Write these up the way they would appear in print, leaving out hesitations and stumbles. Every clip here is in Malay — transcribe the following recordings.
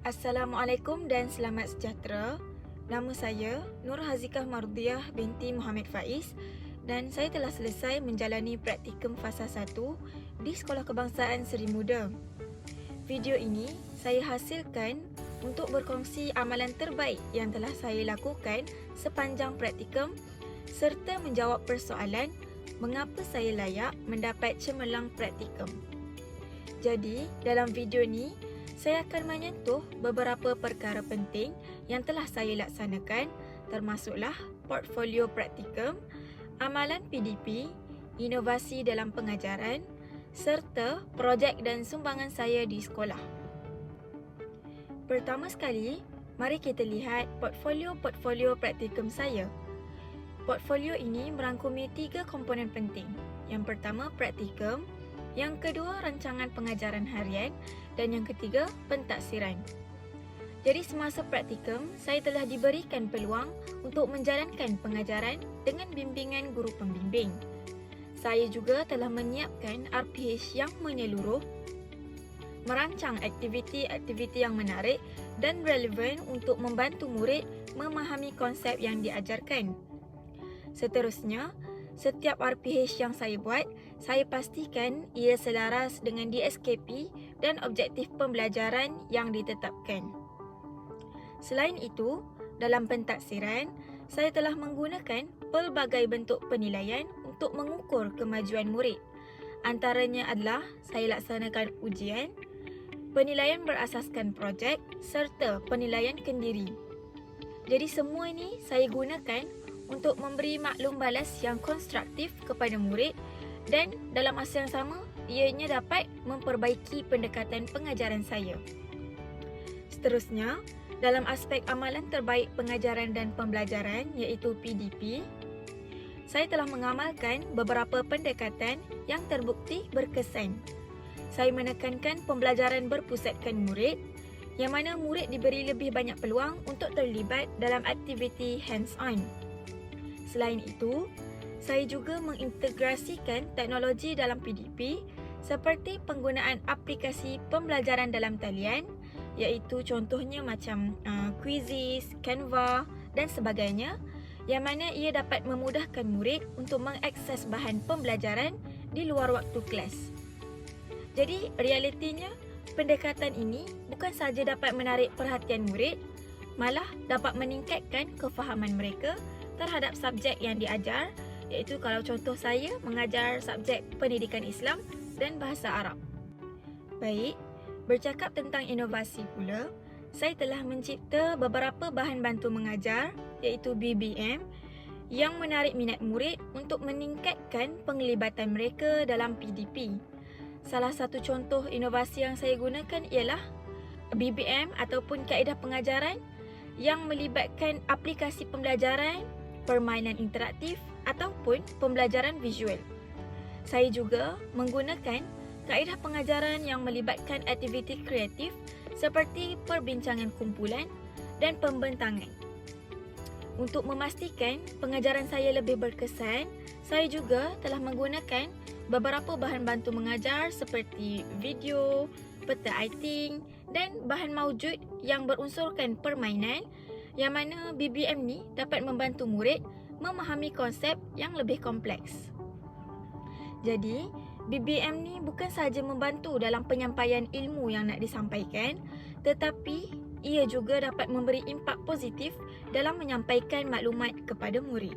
Assalamualaikum dan selamat sejahtera. Nama saya Nur Hazikah Mardiah binti Muhammad Faiz dan saya telah selesai menjalani praktikum fasa 1 di Sekolah Kebangsaan Seri Muda. Video ini saya hasilkan untuk berkongsi amalan terbaik yang telah saya lakukan sepanjang praktikum serta menjawab persoalan mengapa saya layak mendapat cemerlang praktikum. Jadi, dalam video ni saya akan menyentuh beberapa perkara penting yang telah saya laksanakan, termasuklah portfolio praktikum, amalan PDP, inovasi dalam pengajaran, serta projek dan sumbangan saya di sekolah. Pertama sekali, mari kita lihat portfolio praktikum saya. Portfolio ini merangkumi 3 komponen penting. Yang pertama, praktikum. Yang kedua, rancangan pengajaran harian dan yang ketiga, pentaksiran. Jadi semasa praktikum, saya telah diberikan peluang untuk menjalankan pengajaran dengan bimbingan guru pembimbing. Saya juga telah menyiapkan RPH yang menyeluruh, merancang aktiviti-aktiviti yang menarik dan relevan untuk membantu murid memahami konsep yang diajarkan. Seterusnya, setiap RPH yang saya buat, saya pastikan ia selaras dengan DSKP dan objektif pembelajaran yang ditetapkan. Selain itu, dalam pentaksiran, saya telah menggunakan pelbagai bentuk penilaian untuk mengukur kemajuan murid. Antaranya adalah saya laksanakan ujian, penilaian berasaskan projek serta penilaian kendiri. Jadi semua ini saya gunakan untuk memberi maklum balas yang konstruktif kepada murid dan dalam masa yang sama, ianya dapat memperbaiki pendekatan pengajaran saya. Seterusnya, dalam aspek amalan terbaik pengajaran dan pembelajaran iaitu PDP, saya telah mengamalkan beberapa pendekatan yang terbukti berkesan. Saya menekankan pembelajaran berpusatkan murid, yang mana murid diberi lebih banyak peluang untuk terlibat dalam aktiviti hands-on. Selain itu, saya juga mengintegrasikan teknologi dalam PDP seperti penggunaan aplikasi pembelajaran dalam talian, iaitu contohnya macam Quizizz, Canva dan sebagainya, yang mana ia dapat memudahkan murid untuk mengakses bahan pembelajaran di luar waktu kelas. Jadi, realitinya, pendekatan ini bukan sahaja dapat menarik perhatian murid, malah dapat meningkatkan kefahaman mereka terhadap subjek yang diajar, iaitu kalau contoh saya mengajar subjek pendidikan Islam dan bahasa Arab. Baik, bercakap tentang inovasi pula, saya telah mencipta beberapa bahan bantu mengajar, iaitu BBM, yang menarik minat murid untuk meningkatkan penglibatan mereka dalam PDP. Salah satu contoh inovasi yang saya gunakan ialah BBM ataupun kaedah pengajaran yang melibatkan aplikasi pembelajaran, permainan interaktif ataupun pembelajaran visual. Saya juga menggunakan kaedah pengajaran yang melibatkan aktiviti kreatif seperti perbincangan kumpulan dan pembentangan. Untuk memastikan pengajaran saya lebih berkesan, saya juga telah menggunakan beberapa bahan bantu mengajar seperti video, peta iting dan bahan maujud yang berunsurkan permainan, yang mana BBM ni dapat membantu murid memahami konsep yang lebih kompleks. Jadi, BBM ni bukan sahaja membantu dalam penyampaian ilmu yang nak disampaikan, tetapi ia juga dapat memberi impak positif dalam menyampaikan maklumat kepada murid.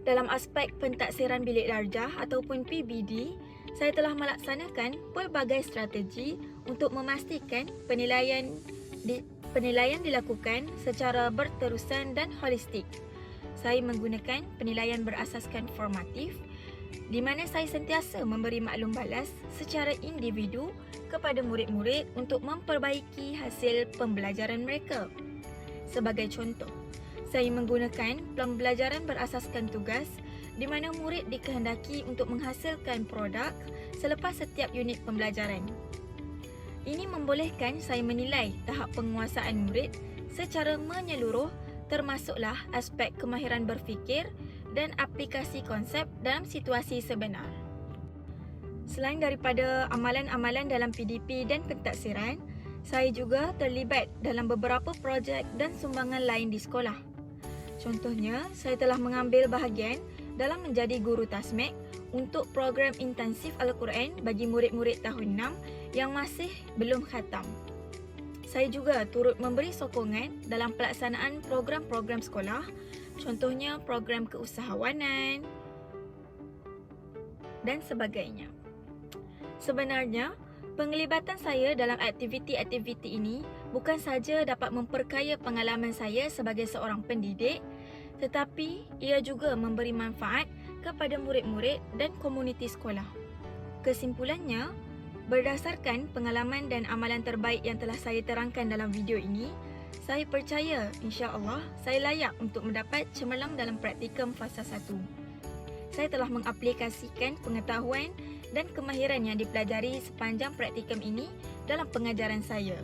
Dalam aspek pentaksiran bilik darjah ataupun PBD, saya telah melaksanakan pelbagai strategi untuk memastikan penilaian dilakukan secara berterusan dan holistik. Saya menggunakan penilaian berasaskan formatif, di mana saya sentiasa memberi maklum balas secara individu kepada murid-murid untuk memperbaiki hasil pembelajaran mereka. Sebagai contoh, saya menggunakan pembelajaran berasaskan tugas, di mana murid dikehendaki untuk menghasilkan produk selepas setiap unit pembelajaran. Ini membolehkan saya menilai tahap penguasaan murid secara menyeluruh, termasuklah aspek kemahiran berfikir dan aplikasi konsep dalam situasi sebenar. Selain daripada amalan-amalan dalam PDP dan pentaksiran, Saya juga terlibat dalam beberapa projek dan sumbangan lain di sekolah. Contohnya, saya telah mengambil bahagian dalam menjadi guru tasmik untuk program intensif Al-Quran bagi murid-murid tahun 6 yang masih belum khatam. Saya juga turut memberi sokongan dalam pelaksanaan program-program sekolah, contohnya program keusahawanan dan sebagainya. Sebenarnya, penglibatan saya dalam aktiviti-aktiviti ini bukan saja dapat memperkaya pengalaman saya sebagai seorang pendidik, tetapi ia juga memberi manfaat kepada murid-murid dan komuniti sekolah. Kesimpulannya, berdasarkan pengalaman dan amalan terbaik yang telah saya terangkan dalam video ini, saya percaya insya-Allah saya layak untuk mendapat cemerlang dalam praktikum fasa 1. Saya telah mengaplikasikan pengetahuan dan kemahiran yang dipelajari sepanjang praktikum ini dalam pengajaran saya.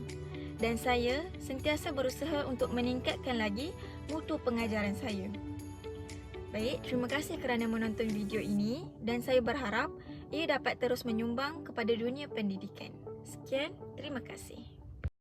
Dan saya sentiasa berusaha untuk meningkatkan lagi mutu pengajaran saya. Baik, terima kasih kerana menonton video ini dan saya berharap ia dapat terus menyumbang kepada dunia pendidikan. Sekian, terima kasih.